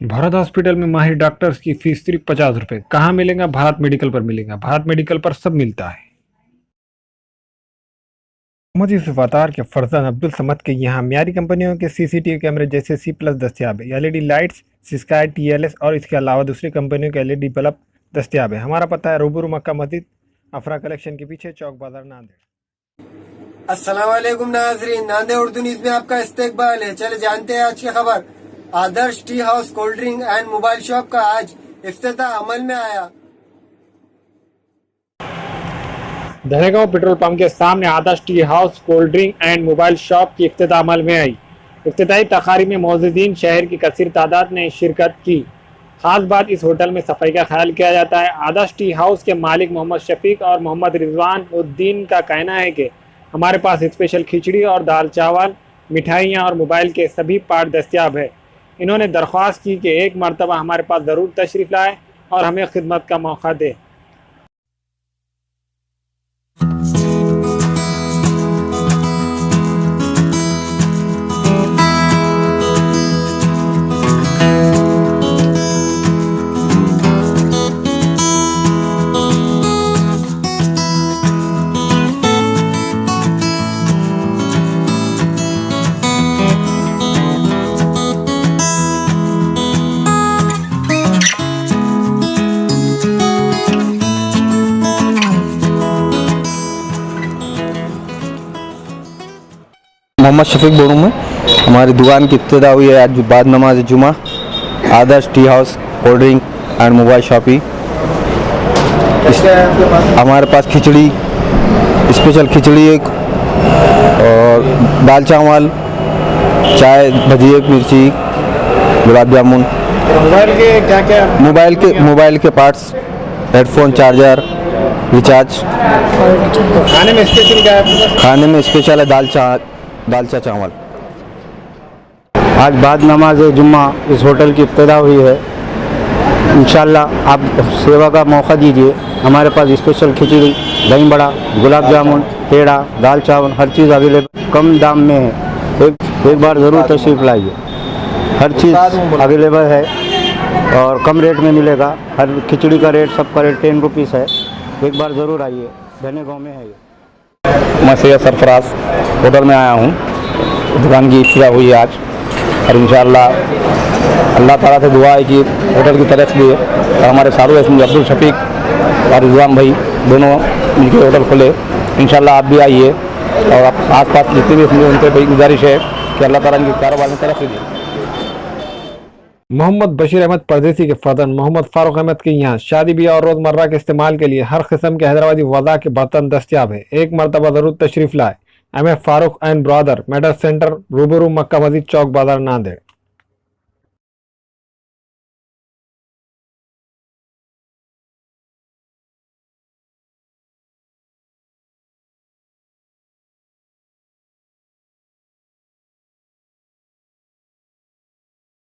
Bharat hospital में माहिर doctors की फीस सिर्फ 50 रुपए। कहाँ मिलेगा? भारत मेडिकल पर मिलेगा। भारत मेडिकल पर सब मिलता है। मोहम्मद यूसुफ अतार के फरजान अब्दुल समद के यहाँ म्यारी कंपनियों के सीसीटीवी कैमरे जैसे C+ दस्तियाब है। एलईडी लाइट्स, सिस्काई, TLS और इसके अलावा दूसरी कंपनियों के एलईडी बल्ब दस्तियाब है। हमारा पता है रूबरू मक्का मस्जिद, अफरा कलेक्शन के पीछे, चौक बाजार, नांदेड़। अस्सलाम वालेकुम नाजरीन, नांदेड़ उर्दू न्यूज में आपका इस्तकबाल है। चले जानते हैं आज की खबर। Adarsh tea house cold drink and mobile shop का आज इफ्तिताह अमल में आया। दहेगांव पेट्रोल पंप के सामने Adarsh tea house cold drink and mobile shop की इफ्तिताह अमल में आई। इफ्तिताही तकारीब में मौजूदीन शहर की कसीर तादाद ने शिरकत की। खास बात, इस होटल में सफाई का ख्याल किया जाता है। आदर्श टी हाउस के मालिक मोहम्मद शफीक और मोहम्मद रिजवान उद्दीन का कहना है कि हमारे पास स्पेशल खिचड़ी और दाल चावल, मिठाइयाँ और मोबाइल के सभी पार्ट दस्तियाब है। इन्होंने दरख्वास्त की कि एक मरतबा हमारे पास ज़रूर तशरीफ़ लाए और हमें खिदमत का मौका दे। मोहम्मद शफीक बोलूँ मैं। हमारी दुकान की इब्तिदा हुई है आज बाद नमाज जुमा। Adarsh tea house cold drink and mobile shoppe. हमारे पास खिचड़ी, स्पेशल खिचड़ी एक, और दाल चावल, चाय, भजिए, मिर्ची, गुलाब जामुन। मोबाइल के क्या क्या? मोबाइल के पार्ट्स, हेडफोन, चार्जर, रिचार्ज। खाने में स्पेशल क्या है? खाने में स्पेशल है दालचा चावल। आज बाद नमाज जुम्मा इस होटल की इब्तिदा हुई है। इंशाल्लाह आप सेवा का मौका दीजिए। हमारे पास स्पेशल खिचड़ी, दही बड़ा, गुलाब जामुन, पेड़ा, दाल चावल, हर चीज़ अवेलेबल कम दाम में है। एक बार ज़रूर तशरीफ़ लाइए। हर चीज़ अवेलेबल है और कम रेट में मिलेगा। हर खिचड़ी का रेट, सबका रेट 10 रुपीज़ है। एक बार ज़रूर आइए। धनेगांव में है ये। मैं सैयद सरफराज होटल में आया हूँ। दुकान की इब्तिदा हुई है आज और इंशाअल्लाह अल्लाह ताला से दुआ है कि होटल की तरफ भी और हमारे सारू अब्दुल शफीक और रिजवान भाई दोनों मिलकर होटल खोले। इंशाअल्लाह आप भी आइए और आस पास जितने भी समझे उनसे बड़ी गुजारिश है कि अल्लाह ताला इनके कारोबार में तरक्की दे। मोहम्मद बशीर अहमद परदेसी के फर्जंद मोहम्मद फारूक अहमद के यहाँ शादी ब्याह और रोजमर्रा के इस्तेमाल के लिए हर किस्म के हैदराबादी वज़ा के बर्तन दस्तियाब है। एक मरतबा जरूर तशरीफ लाए। MF Farooq and brother medal centre, रूबरू मक्का मस्जिद, चौक बाजार, नांदेड़।